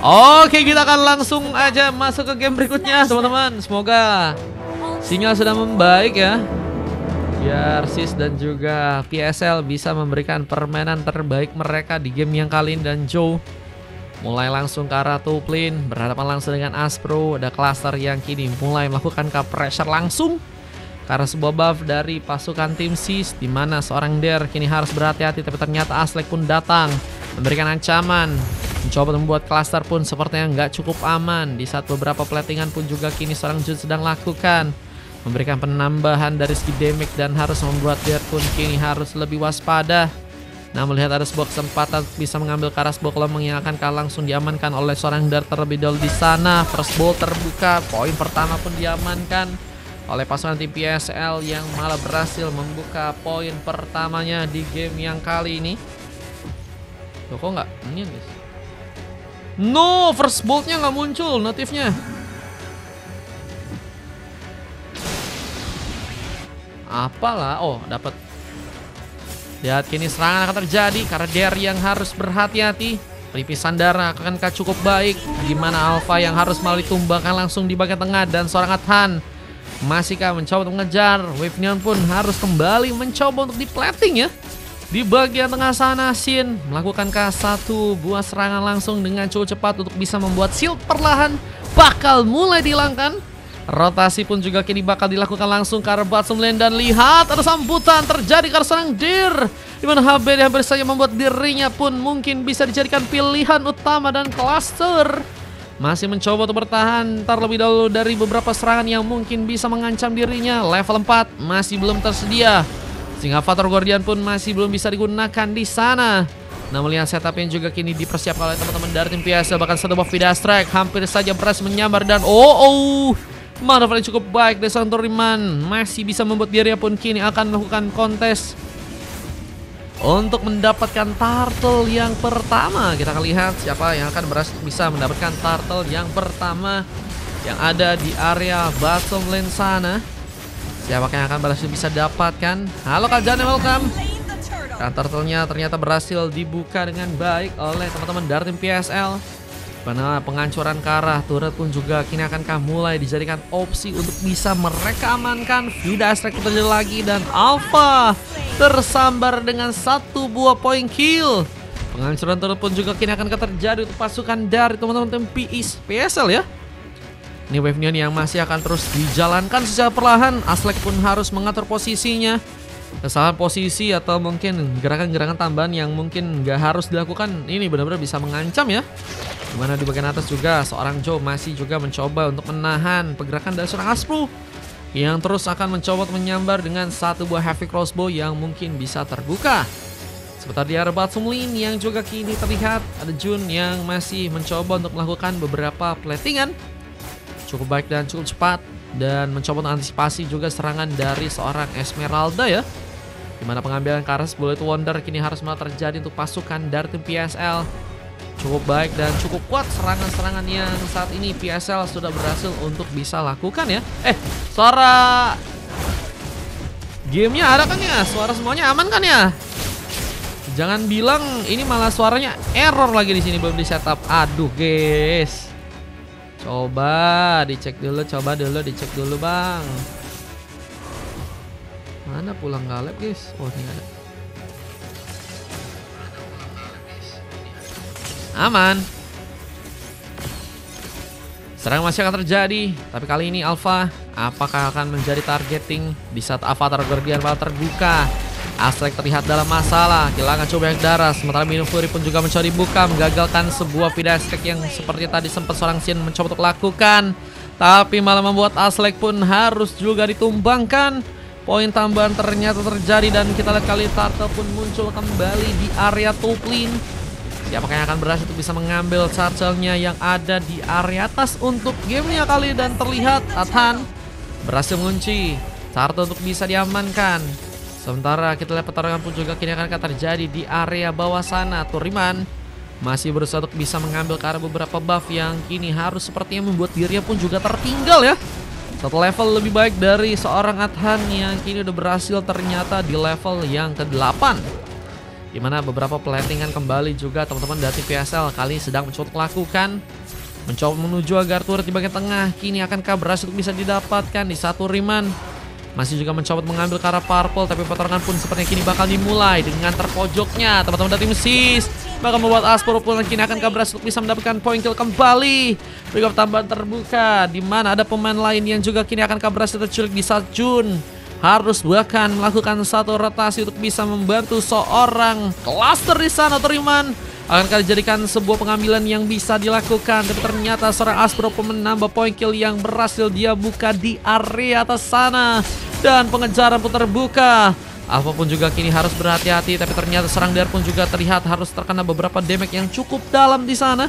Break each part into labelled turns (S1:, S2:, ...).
S1: Oke, kita akan langsung aja masuk ke game berikutnya teman-teman. Semoga sinyal sudah membaik ya, biar Sis dan juga PSL bisa memberikan permainan terbaik mereka di game yang kali ini. Dan Joe mulai langsung ke arah top lane, berhadapan langsung dengan Aspro. Ada cluster yang kini mulai melakukan pressure langsung karena sebuah buff dari pasukan tim Sis, di mana seorang Der kini harus berhati-hati. Tapi ternyata Aslek pun datang memberikan ancaman, mencoba membuat cluster pun sepertinya nggak cukup aman. Di saat beberapa platingan pun juga kini seorang Jun sedang lakukan, memberikan penambahan dari segi damage dan harus membuat Der pun kini harus lebih waspada. Nah, melihat ada sebuah kesempatan bisa mengambil ke arah sebuah kelomang yang akan langsung diamankan oleh seorang Der terlebih dahulu di sana. First ball terbuka, poin pertama pun diamankan oleh pasukan tim PSL yang malah berhasil membuka poin pertamanya di game yang kali ini. Loh, kok nggak ini guys? No, first bolt-nya nggak muncul notifnya. Apalah, oh dapat. Lihat kini serangan akan terjadi karena Der yang harus berhati-hati. Pelipisan darah akankah cukup baik? Gimana Alpha yang harus melalui tumbakan langsung di bagian tengah, dan seorang Athan masihkah mencoba untuk mengejar. Wave Neon pun harus kembali mencoba untuk di-plating ya. Di bagian tengah sana Shin melakukankah satu buah serangan langsung dengan cukup cepat untuk bisa membuat shield perlahan bakal mulai dihilangkan. Rotasi pun juga kini bakal dilakukan langsung ke arah bottom lane, dan lihat ada sambutan terjadi karena serang Dir, dimana HB hampir saja membuat dirinya pun mungkin bisa dijadikan pilihan utama, dan cluster masih mencoba untuk bertahan terlebih dahulu dari beberapa serangan yang mungkin bisa mengancam dirinya. Level 4 masih belum tersedia, sehingga Avatar Guardian pun masih belum bisa digunakan di sana. Nah, melihat setup yang juga kini dipersiapkan oleh teman-teman dari tim PSL, bahkan satu buff Vida Strike hampir saja berhasil menyambar, dan manuver yang cukup baik dari seorang Toriman masih bisa membuat dirinya pun kini akan melakukan kontes untuk mendapatkan turtle yang pertama. Kita akan lihat siapa yang akan berhasil bisa mendapatkan turtle yang pertama yang ada di area bottom lane sana. Siapa yang akan berhasil bisa dapatkan? Halo Kak Jane, welcome. Dan turtle-nya ternyata berhasil dibuka dengan baik oleh teman-teman dari tim PSL. Karena penghancuran ke arah turret pun juga kini akankah mulai dijadikan opsi untuk bisa mereka amankan. Vida Strike terjadi lagi, dan Alpha tersambar dengan satu buah poin kill. Penghancuran turret pun juga kini akan terjadi untuk pasukan dari teman-teman tim PSL ya. Ini Wave Neon yang masih akan terus dijalankan secara perlahan. Aslek pun harus mengatur posisinya. Kesalahan posisi atau mungkin gerakan-gerakan tambahan yang mungkin nggak harus dilakukan ini benar-benar bisa mengancam ya. Dimana di bagian atas juga seorang Joe masih juga mencoba untuk menahan pergerakan dari seorang Aspro yang terus akan mencoba untuk menyambar dengan satu buah heavy crossbow yang mungkin bisa terbuka. Sebentar di area bottom lane yang juga kini terlihat ada Jun yang masih mencoba untuk melakukan beberapa platingan cukup baik dan cukup cepat, dan mencoba untuk antisipasi juga serangan dari seorang Esmeralda ya. Dimana pengambilan ke arah Bullet Wonder kini harus malah terjadi untuk pasukan dari tim PSL. Cukup baik dan cukup kuat serangan-serangan yang saat ini PSL sudah berhasil untuk bisa lakukan ya. Suara gamenya ada kan ya? Suara semuanya aman kan ya? Jangan bilang ini malah suaranya error lagi di sini belum di setup. Aduh guys. Coba dicek dulu, dicek dulu bang. Mana pulang galep guys? Oh ini ada. Aman. Serangan masih akan terjadi, tapi kali ini Alpha apakah akan menjadi targeting di saat Avatar Guardian malah terbuka. Aslek terlihat dalam masalah, kehilangan cukup banyak darah. Sementara Minun Fury pun juga mencoba dibuka, menggagalkan sebuah Vida Strike yang seperti tadi sempat seorang Shin mencoba untuk lakukan, tapi malah membuat Aslek pun harus juga ditumbangkan. Poin tambahan ternyata terjadi, dan kita lihat kali Turtle pun muncul kembali di area top lane. Siapakah yang akan berhasil untuk bisa mengambil Turtle-nya yang ada di area atas untuk gamenya kali, dan terlihat Athan berhasil mengunci Turtle untuk bisa diamankan. Sementara kita lihat pertarungan pun juga kini akan terjadi di area bawah sana. Toriman masih berusaha untuk bisa mengambil ke arah beberapa buff yang kini harus sepertinya membuat dirinya pun juga tertinggal ya. Satu level lebih baik dari seorang Athan yang kini udah berhasil ternyata di level yang ke-8. Dimana beberapa platingan kembali juga teman-teman dari PSL kali sedang mencoba melakukan. Mencoba menuju agar turret di bagian tengah. Kini akankah berhasil untuk bisa didapatkan di satu Riman. Masih juga mencoba mengambil ke arah purple. Tapi pertarungan pun sepertinya kini bakal dimulai dengan terpojoknya teman-teman dari tim SIS. Bakal membuat Aspro pun kini akankah berhasil untuk bisa mendapatkan point kill kembali. Berikut tambahan terbuka. Dimana ada pemain lain yang juga kini akankah berhasil terculik di saat Jun harus bahkan melakukan satu rotasi untuk bisa membantu seorang cluster di sana. Teriman akankah dijadikan sebuah pengambilan yang bisa dilakukan, tapi ternyata seorang Aspro pun menambah point kill yang berhasil dia buka di area atas sana. Dan pengejaran pun terbuka. Alpha pun juga kini harus berhati-hati, tapi ternyata serang Dare pun juga terlihat harus terkena beberapa damage yang cukup dalam di sana.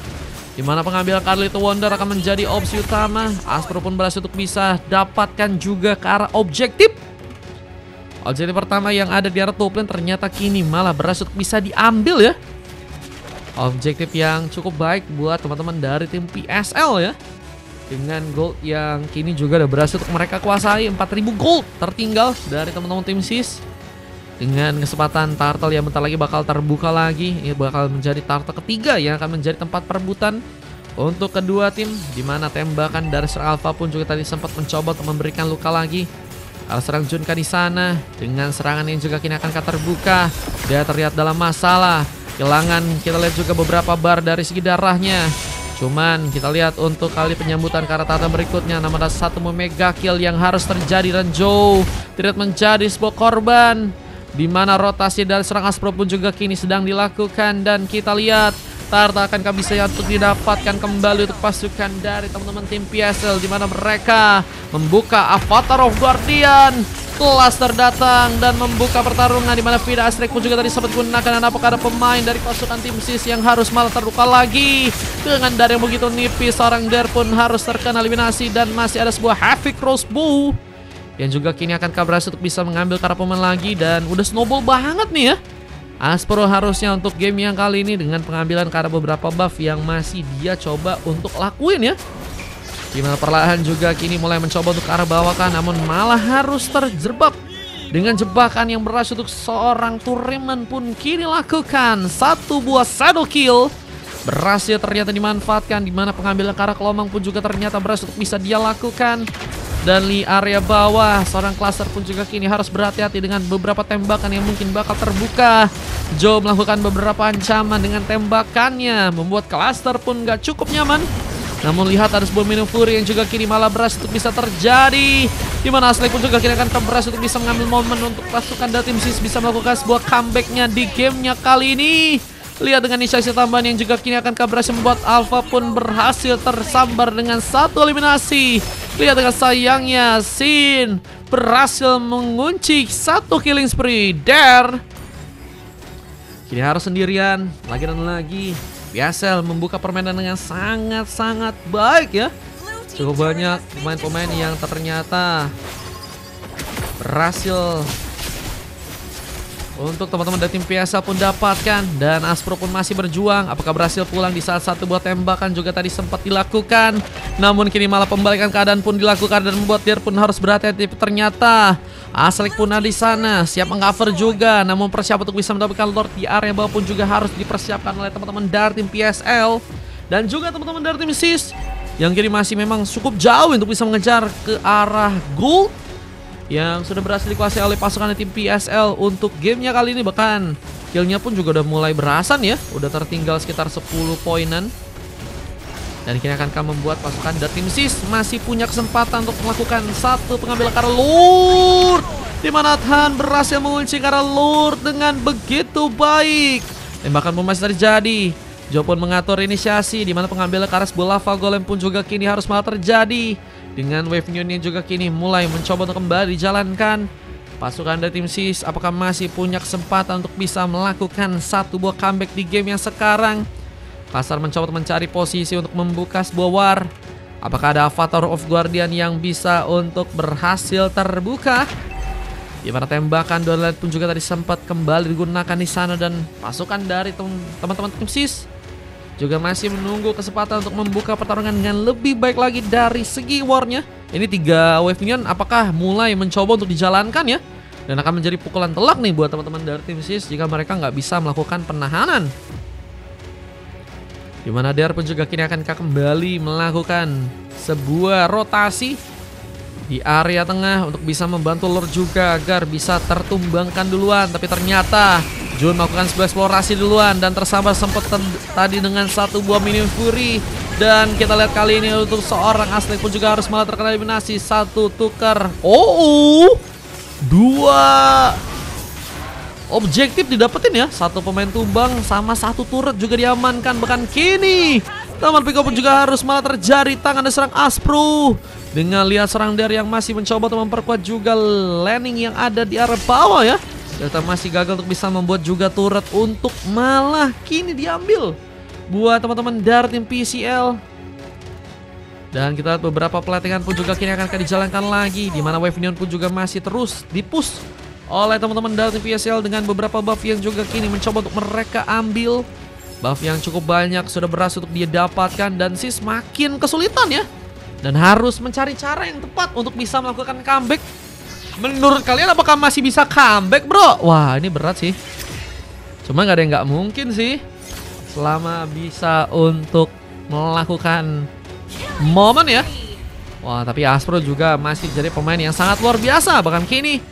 S1: Dimana pengambilan Carlito Wonder akan menjadi opsi utama. Aspro pun berhasil untuk bisa dapatkan juga ke arah objektif. Objektif pertama yang ada di arah top lane ternyata kini malah berhasil bisa diambil ya. Objektif yang cukup baik buat teman-teman dari tim PSL ya. Dengan gold yang kini juga udah berhasil untuk mereka kuasai. 4000 gold tertinggal dari teman-teman tim SIS. Dengan kesempatan turtle yang bentar lagi bakal terbuka lagi. Ini bakal menjadi turtle ketiga yang akan menjadi tempat perebutan untuk kedua tim. Dimana tembakan dari Sir Alpha pun juga tadi sempat mencoba untuk memberikan luka lagi. Serang Junka di sana dengan serangan yang juga kini akan terbuka. Dia terlihat dalam masalah. Kehilangan kita lihat juga beberapa bar dari segi darahnya. Cuman kita lihat untuk kali penyambutan ke arah tata berikutnya. Namun ada satu mega kill yang harus terjadi dan Joe tidak menjadi sebuah korban. Dimana rotasi dari serang Aspro pun juga kini sedang dilakukan. Dan kita lihat Tarta akankah bisa untuk didapatkan kembali untuk pasukan dari teman-teman tim PSL. Dimana mereka membuka Avatar of Guardian. Cluster datang dan membuka pertarungan. Dimana Vida Astrik pun juga tadi sempat digunakan. Dan apakah ada pemain dari pasukan tim SIS yang harus malah terluka lagi. Dengan dari yang begitu nipis, seorang Dare pun harus terkena eliminasi. Dan masih ada sebuah Havoc Crossbow yang juga kini akan berhasil untuk bisa mengambil ke arah pemain lagi. Dan udah snowball banget nih ya Aspro harusnya untuk game yang kali ini dengan pengambilan ke arah beberapa buff yang masih dia coba untuk lakuin ya. Dimana perlahan juga kini mulai mencoba untuk ke arah bawah kan, namun malah harus terjebak dengan jebakan yang berhasil untuk seorang Turiman pun kini lakukan satu buah shadow kill. Berhasil ternyata dimanfaatkan, dimana pengambilan ke arah Kelomang pun juga ternyata berhasil untuk bisa dia lakukan. Dan di area bawah seorang cluster pun juga kini harus berhati-hati dengan beberapa tembakan yang mungkin bakal terbuka. Joe melakukan beberapa ancaman dengan tembakannya, membuat cluster pun gak cukup nyaman. Namun lihat ada sebuah Minimum Fury yang juga kini malah berhasil untuk bisa terjadi. Dimana Asli pun juga kini akan berhasil untuk bisa mengambil momen untuk pasukan dari tim SIS bisa melakukan sebuah comebacknya di gamenya kali ini. Lihat dengan inisiasi tambahan yang juga kini akan berhasil membuat Alpha pun berhasil tersambar dengan satu eliminasi. Lihat dengan sayangnya Sin berhasil mengunci satu killing spree. Dare kini harus sendirian lagi dan lagi. PSL membuka permainan dengan sangat-sangat baik ya. Cukup banyak pemain-pemain yang ternyata berhasil untuk teman-teman dari tim PSL pun dapatkan. Dan Aspro pun masih berjuang. Apakah berhasil pulang di saat satu buah tembakan juga tadi sempat dilakukan. Namun kini malah pembalikan keadaan pun dilakukan dan membuat Dare pun harus berhati-hati. Ternyata Aslik pun ada di sana, siap meng-cover juga. Namun persiapan untuk bisa mendapatkan Lord di area bawah pun juga harus dipersiapkan oleh teman-teman dari tim PSL. Dan juga teman-teman dari tim SIS yang kini masih memang cukup jauh untuk bisa mengejar ke arah gold yang sudah berhasil dikuasai oleh pasukan tim PSL untuk gamenya kali ini. Bahkan killnya pun juga udah mulai berasan ya. Udah tertinggal sekitar 10 poinan. Dan kini akankah membuat pasukan dari tim SIS masih punya kesempatan untuk melakukan satu pengambilan ke arah Lord. Dimana Han berhasil mengunci ke arah Lord dengan begitu baik. Tembakan pun masih terjadi. Joe pun mengatur inisiasi. Dimana pengambilan ke arah sebuah lava golem pun juga kini harus malah terjadi. Dengan wave union juga kini mulai mencoba untuk kembali dijalankan. Pasukan dari tim SIS apakah masih punya kesempatan untuk bisa melakukan satu buah comeback di game yang sekarang? Pasar mencoba mencari posisi untuk membuka sebuah war. Apakah ada Avatar of Guardian yang bisa untuk berhasil terbuka? Dimana tembakan Donald pun juga tadi sempat kembali digunakan di sana. Dan pasukan dari teman-teman tim SIS juga masih menunggu kesempatan untuk membuka pertarungan dengan lebih baik lagi dari segi warnya. Ini 3 wave minion apakah mulai mencoba untuk dijalankan ya? Dan akan menjadi pukulan telak nih buat teman-teman dari tim SIS jika mereka nggak bisa melakukan penahanan. Dimana DR pun juga kini akan kembali melakukan sebuah rotasi di area tengah untuk bisa membantu Lord juga agar bisa tertumbangkan duluan. Tapi ternyata Jun melakukan sebuah eksplorasi duluan dan tersambar sempat tadi dengan satu buah mini fury. Dan kita lihat kali ini untuk seorang Aztec pun juga harus malah terkena eliminasi. Satu tukar. Dua objektif didapetin ya. Satu pemain tumbang sama satu turret juga diamankan. Bahkan kini teman Pico pun juga harus malah terjadi tangan serang Aspro. Dengan lihat serang dari yang masih mencoba untuk memperkuat juga landing yang ada di arah bawah ya. Kita masih gagal untuk bisa membuat juga turret untuk malah kini diambil buat teman-teman dari tim PCL. Dan kita lihat beberapa pelatihan pun juga kini akan dijalankan lagi, di mana Wave Neon pun juga masih terus dipush oleh teman-teman dari tim PCL dengan beberapa buff yang juga kini mencoba untuk mereka ambil. Buff yang cukup banyak sudah berhasil untuk dia dapatkan dan SIS makin kesulitan ya. Dan harus mencari cara yang tepat untuk bisa melakukan comeback. Menurut kalian apakah masih bisa comeback, bro? Wah, ini berat sih. Cuma nggak ada yang nggak mungkin sih. Selama bisa untuk melakukan momen ya. Wah, tapi Aspro juga masih jadi pemain yang sangat luar biasa. Bahkan kini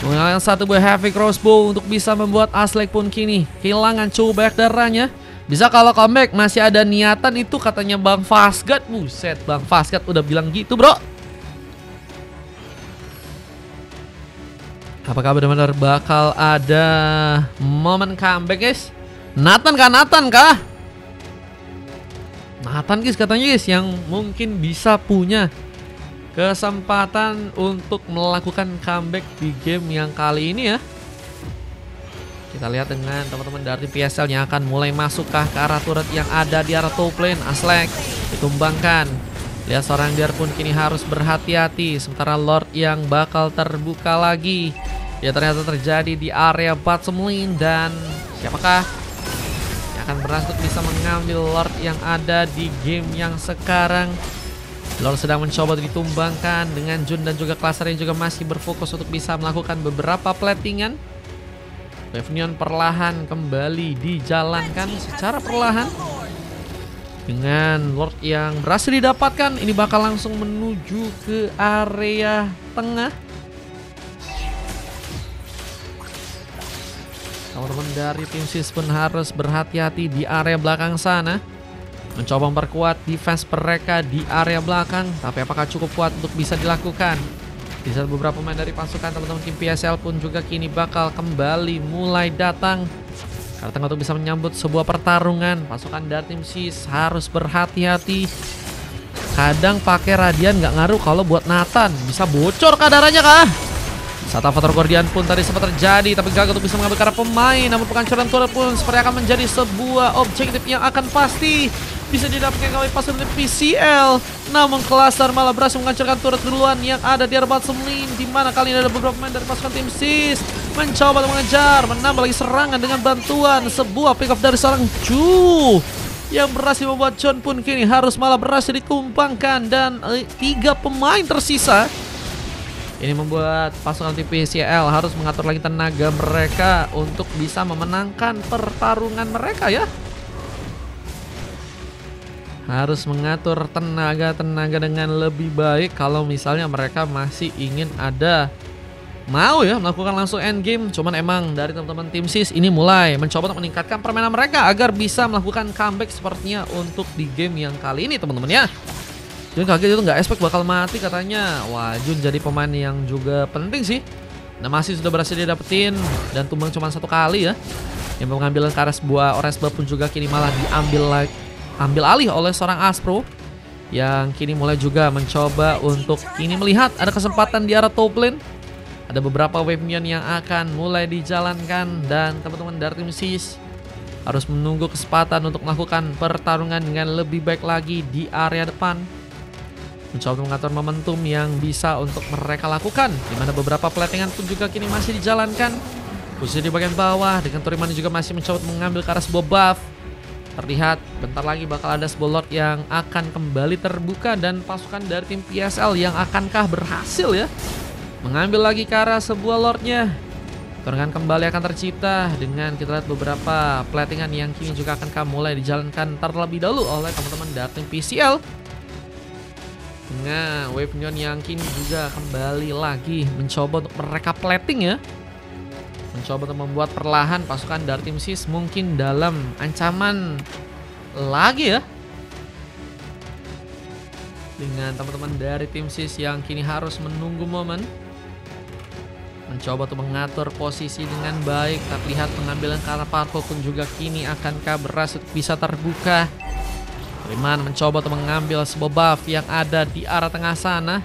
S1: menggunakan satu buah heavy crossbow untuk bisa membuat Aztec pun kini kehilangan cukup banyak darahnya. Bisa kalau comeback masih ada niatan itu katanya Bang Fasgat. Buset, Bang Fasgat udah bilang gitu, bro. Apakah benar-benar bakal ada momen comeback, guys? Nathan kah? Nathan guys katanya guys yang mungkin bisa punya kesempatan untuk melakukan comeback di game yang kali ini ya. Kita lihat dengan teman-teman dari PSL yang akan mulai masuk ke arah turret yang ada di arah top lane. Aztec ditumbangkan. Lihat seorang DR pun kini harus berhati-hati. Sementara Lord yang bakal terbuka lagi ya ternyata terjadi di area bottom lane. Dan siapakah yang akan berhasil bisa mengambil Lord yang ada di game yang sekarang? Lord sedang mencoba ditumbangkan dengan Jun dan juga Cluster yang juga masih berfokus untuk bisa melakukan beberapa platingan. Wave Neon perlahan kembali dijalankan secara perlahan. Dengan Lord yang berhasil didapatkan, ini bakal langsung menuju ke area tengah. Teman-teman dari tim SIS pun harus berhati-hati di area belakang sana. Mencoba memperkuat defense mereka di area belakang. Tapi apakah cukup kuat untuk bisa dilakukan? Di saat beberapa pemain dari pasukan teman-teman tim PSL pun juga kini bakal kembali mulai datang. Karena tengah untuk bisa menyambut sebuah pertarungan. Pasukan dari tim SIS harus berhati-hati. Kadang pakai radian nggak ngaruh kalau buat Nathan. Bisa bocor kah darahnya kah? Saat Avatar Guardian pun tadi sempat terjadi, tapi gagal untuk bisa mengambil karena pemain. Namun penghancuran turret pun seperti akan menjadi sebuah objektif yang akan pasti bisa didapatkan oleh pasukan PCL. Namun Cluster malah berhasil menghancurkan turret duluan yang ada di arah bottom lane, di mana kali ini ada beberapa pemain dari pasukan tim SIS mencoba untuk mengejar, menambah lagi serangan dengan bantuan sebuah pick off dari seorang Ju yang berhasil membuat John pun kini harus malah berhasil ditumpangkan. Dan 3 pemain tersisa. Ini membuat pasukan tim PCL harus mengatur lagi tenaga mereka untuk bisa memenangkan pertarungan mereka ya. Harus mengatur tenaga dengan lebih baik kalau misalnya mereka masih ingin mau ya melakukan langsung endgame. Cuman emang dari teman-teman tim SIS ini mulai mencoba untuk meningkatkan permainan mereka agar bisa melakukan comeback sepertinya untuk di game yang kali ini teman-teman ya. Jun kaget itu nggak expect bakal mati katanya. Wah, Jun jadi pemain yang juga penting sih. Nah, masih sudah berhasil didapetin dan tumbang cuma 1 kali ya. Yang pengambilan ke arah sebuah orange buff pun juga kini malah ambil alih oleh seorang Aspro yang kini mulai juga mencoba untuk kini melihat ada kesempatan di arah top lane. Ada beberapa wave minion yang akan mulai dijalankan dan teman-teman dari tim SIS harus menunggu kesempatan untuk melakukan pertarungan dengan lebih baik lagi di area depan. Mencoba mengatur momentum yang bisa untuk mereka lakukan, di mana beberapa platingan pun juga kini masih dijalankan. Posisi di bagian bawah dengan Torimani juga masih mencoba mengambil ke arah sebuah buff. Terlihat bentar lagi bakal ada sebuah Lord yang akan kembali terbuka dan pasukan dari tim PSL yang akankah berhasil ya mengambil lagi ke arah sebuah lordnya. Serangan kembali akan tercipta dengan kita lihat beberapa platingan yang kini juga akan mulai dijalankan terlebih dahulu oleh teman-teman dari tim PCL. Dengan wave neon yang kini juga kembali lagi mencoba untuk mereka plating ya. Mencoba untuk membuat perlahan pasukan dari tim SIS mungkin dalam ancaman lagi ya. Dengan teman-teman dari tim SIS yang kini harus menunggu momen. Mencoba untuk mengatur posisi dengan baik. Terlihat pengambilan ke arah parkour pun juga kini akankah berhasil bisa terbuka. Riman mencoba untuk mengambil sebuah buff yang ada di arah tengah sana.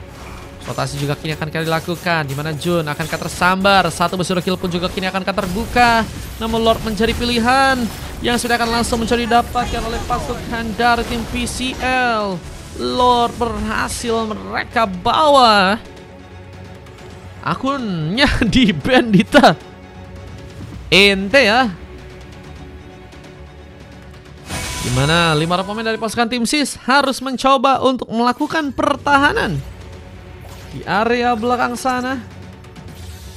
S1: Rotasi juga kini akan dilakukan. Dimana Jun akankah tersambar. Satu busur kill pun juga kini akankah terbuka. Namun Lord menjadi pilihan yang sudah akan langsung mencari dapatkan oleh pasukan dari tim PCL. Lord berhasil mereka bawa. Akunnya di Bandita. Ente ya. Dimana 5 pemain dari pasukan tim SIS harus mencoba untuk melakukan pertahanan di area belakang sana.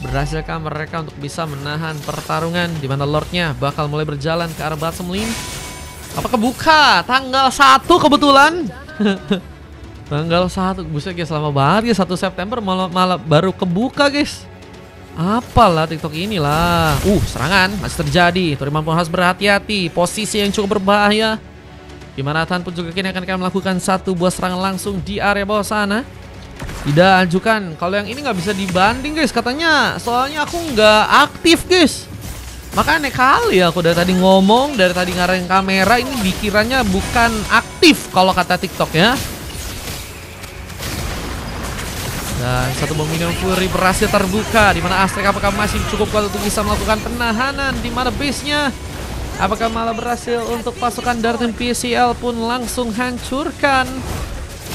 S1: Berhasilkah mereka untuk bisa menahan pertarungan? Dimana Lordnya bakal mulai berjalan ke arah bottom lane. Apakah buka tanggal 1 kebetulan? Tanggal 1, buset guys, lama banget ya, 1 September malah baru kebuka guys. Apalah TikTok inilah. Serangan masih terjadi. Toriman pun harus berhati-hati. Posisi yang cukup berbahaya. Dimana Tan pun juga kini akan melakukan satu buah serangan langsung di area bawah sana. Tidak ajukan. Kalau yang ini nggak bisa dibanding guys katanya. Soalnya aku nggak aktif guys. Makanya kali aku dari tadi ngomong, dari tadi ngarahin kamera ini dikiranya bukan aktif kalau kata TikTok ya. Dan satu bom minion Fury berhasil terbuka. Dimana Aztec apakah masih cukup kuat untuk bisa melakukan penahanan? Dimana base-nya apakah malah berhasil untuk pasukan dari tim PCL pun langsung hancurkan.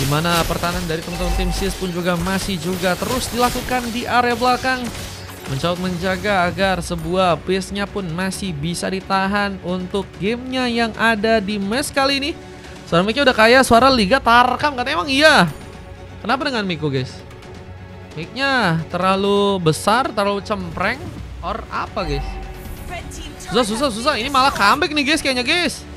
S1: Dimana pertahanan dari teman-teman tim SIS pun juga masih juga terus dilakukan di area belakang. Mencoba menjaga agar sebuah base-nya pun masih bisa ditahan untuk gamenya yang ada di match kali ini. Suara mic-nya udah kayak suara Liga Tarkam katanya, emang iya. Kenapa dengan mic-ku guys? Mic-nya terlalu besar, terlalu cempreng, or apa guys? Susah. Ini malah comeback nih guys kayaknya guys.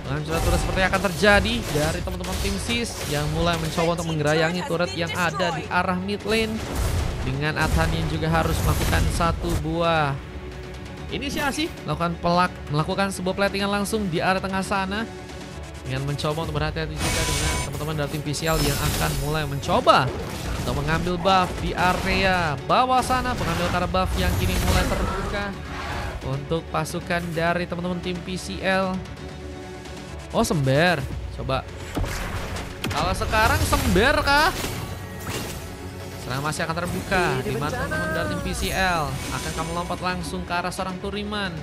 S1: Dengan turret seperti yang akan terjadi dari teman-teman tim SIS yang mulai mencoba untuk menggerayangi turret yang ada di arah mid lane. Dengan Athan yang juga harus melakukan satu buah inisiasi, melakukan sebuah platingan langsung di area tengah sana. Dengan mencoba untuk berhati-hati juga dengan teman-teman dari tim PCL yang akan mulai mencoba untuk mengambil buff di area bawah sana. Pengambil karena buff yang kini mulai terbuka untuk pasukan dari teman-teman tim PCL. Sember. Coba. Kalau sekarang sember kah? Serangan masih akan terbuka. Dimana teman-teman dari tim PCL akan melompat langsung ke arah seorang Turiman.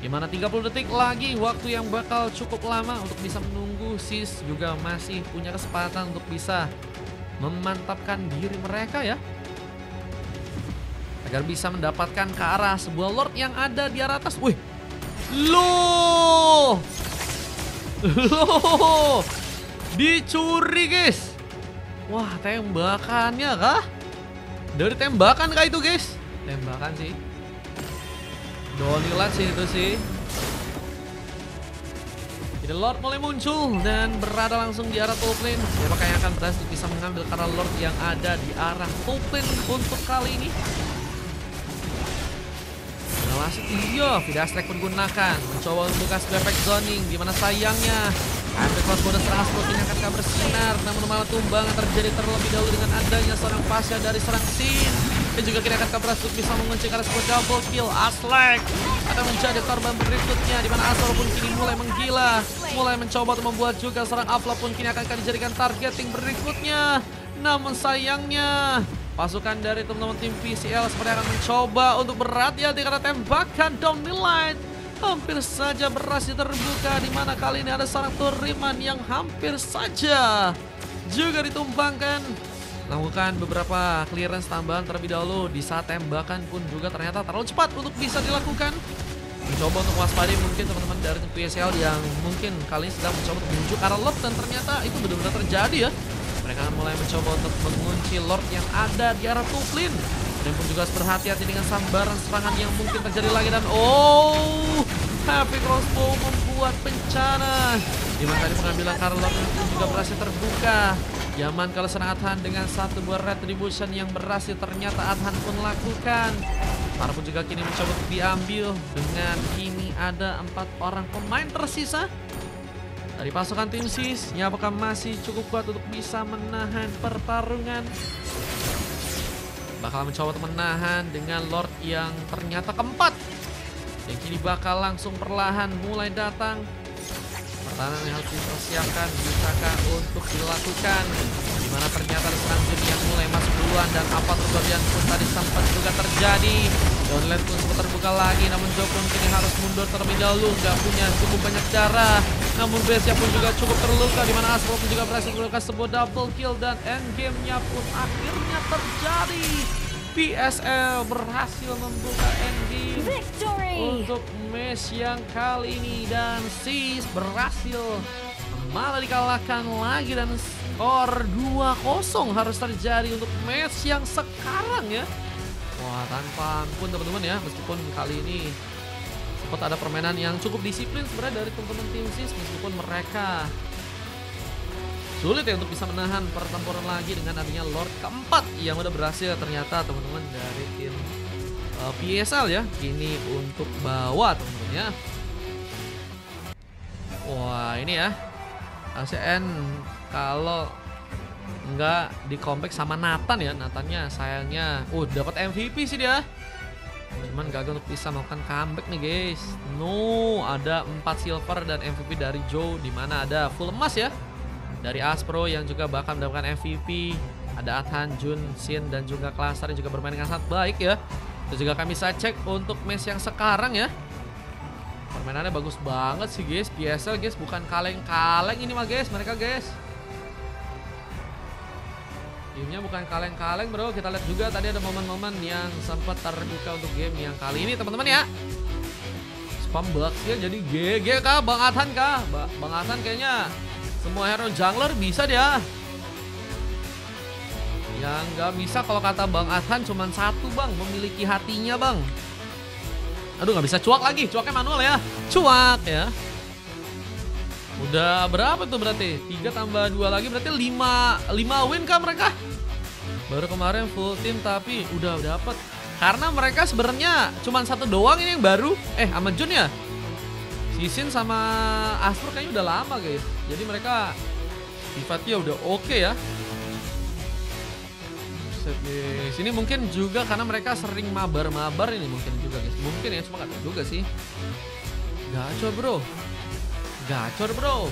S1: Dimana 30 detik lagi waktu yang bakal cukup lama untuk bisa menunggu. SIS juga masih punya kesempatan untuk bisa memantapkan diri mereka ya, agar bisa mendapatkan ke arah sebuah Lord yang ada di arah atas. Wih, loh, dicuri guys. Wah, tembakannya kah? Dari tembakan kah itu guys? Tembakan sih. Donilat sih itu sih. Jadi Lord mulai muncul dan berada langsung di arah top lane. Siapakah yang akan berhasil bisa mengambil karena Lord yang ada di arah top lane untuk kali ini? Masuk iya, Vidas Strike pun gunakan. Mencoba untuk kasih efek zoning. Dimana sayangnya Ambil cross bonus serangan seperti ini akan bersinar, namun malah tumbangan terjadi terlebih dahulu dengan adanya seorang Pasha dari serang Sin. Dan juga kini akan berhasil bisa mengunci karena sebuah double kill. Aslek akan menjadi korban berikutnya, di mana Asor pun kini mulai menggila, mulai mencoba untuk membuat juga seorang Afla pun kini akan dijadikan targeting berikutnya. Namun sayangnya pasukan dari teman-teman tim PCL seperti akan mencoba untuk berhati-hati karena tembakan down the line hampir saja berhasil terbuka, di mana kali ini ada seorang Turiman yang hampir saja juga ditumbangkan. Lakukan beberapa clearance tambahan terlebih dahulu di saat tembakan pun juga ternyata terlalu cepat untuk bisa dilakukan. Mencoba untuk waspadai mungkin teman-teman dari tim PCL yang mungkin kali ini sedang mencoba untuk menuju ke arah Lord, dan ternyata itu benar-benar terjadi ya. Mereka akan mulai mencoba untuk mengunci Lord yang ada di arah top lane. Kemudian pun juga harus berhati-hati dengan sambaran serangan yang mungkin terjadi lagi. Dan oh, Heavy Crossbow membuat bencana. Dimana tadi pengambilan Carlord pun juga berhasil terbuka. Yaman kalau serang Adhan dengan satu buah Retribution yang berhasil ternyata Adhan pun lakukan. Para pun juga kini mencoba untuk diambil. Dengan kini ada 4 orang pemain tersisa dari pasukan tim SIS. Apakah masih cukup kuat untuk bisa menahan pertarungan? Bakal mencoba untuk menahan dengan Lord yang ternyata keempat. Yang kini bakal langsung perlahan mulai datang. Pertahanan yang harus dipersiapkan, bisakah untuk dilakukan? Dimana ternyata ada serang Jun yang mulai masuk duluan. Dan apa terjadian pun tadi sempat juga terjadi. Downland pun sempat terbuka lagi. Namun Jokun kini harus mundur terlebih dahulu. Gak punya cukup banyak darah. Namun Besia pun juga cukup terluka. Dimana Astro pun juga berhasil melakukan sebuah double kill. Dan endgame-nya pun akhirnya terjadi. PSL berhasil membuka endgame untuk match yang kali ini. Dan SIS berhasil malah dikalahkan lagi. Dan skor 2-0 harus terjadi untuk match yang sekarang ya. Wah, tanpa ampun teman-teman ya. Meskipun kali ini sempat ada permainan yang cukup disiplin sebenarnya dari teman-teman tim SIS. Meskipun mereka sulit ya untuk bisa menahan pertempuran lagi dengan adanya Lord keempat yang udah berhasil ternyata teman-teman dari tim PSL ya. Kini untuk bawa teman-teman ya. Wah, ini ya ACN kalau nggak di comeback sama Nathan ya. Nathannya sayangnya dapat MVP sih dia. Cuman gagal untuk bisa melakukan comeback nih guys. No, ada 4 silver dan MVP dari Joe. Dimana ada full emas ya dari Aspro yang juga bakal mendapatkan MVP. Ada Adhan, Jun, Sin dan juga Cluster yang juga bermain dengan sangat baik ya. Terus juga kami bisa cek untuk match yang sekarang ya. Permainannya bagus banget sih guys. PSL guys, bukan kaleng-kaleng ini mah guys, mereka guys. Timnya bukan kaleng-kaleng bro. Kita lihat juga tadi ada momen-momen yang sempat terbuka untuk game yang kali ini teman-teman ya. Spam box ya, jadi GG kah Bang Adhan kah? Bang Adhan kayaknya semua hero jungler bisa dia. Yang nggak bisa kalau kata Bang Adhan cuman satu bang, memiliki hatinya bang. Aduh nggak bisa cuak lagi, cuaknya manual ya. Cuak ya. Udah berapa tuh berarti? 3 tambah 2 lagi berarti 5 win kah mereka? Baru kemarin full team tapi udah dapet. Karena mereka sebenarnya cuman satu doang ini yang baru. Sama Jun ya. Sisin sama Aspro kayaknya udah lama guys. Jadi mereka sifatnya udah oke ya. Guys, ini mungkin juga karena mereka sering mabar-mabar ini mungkin juga guys. Mungkin ya, cuma gak tahu juga sih. Gacor bro. Gacor bro.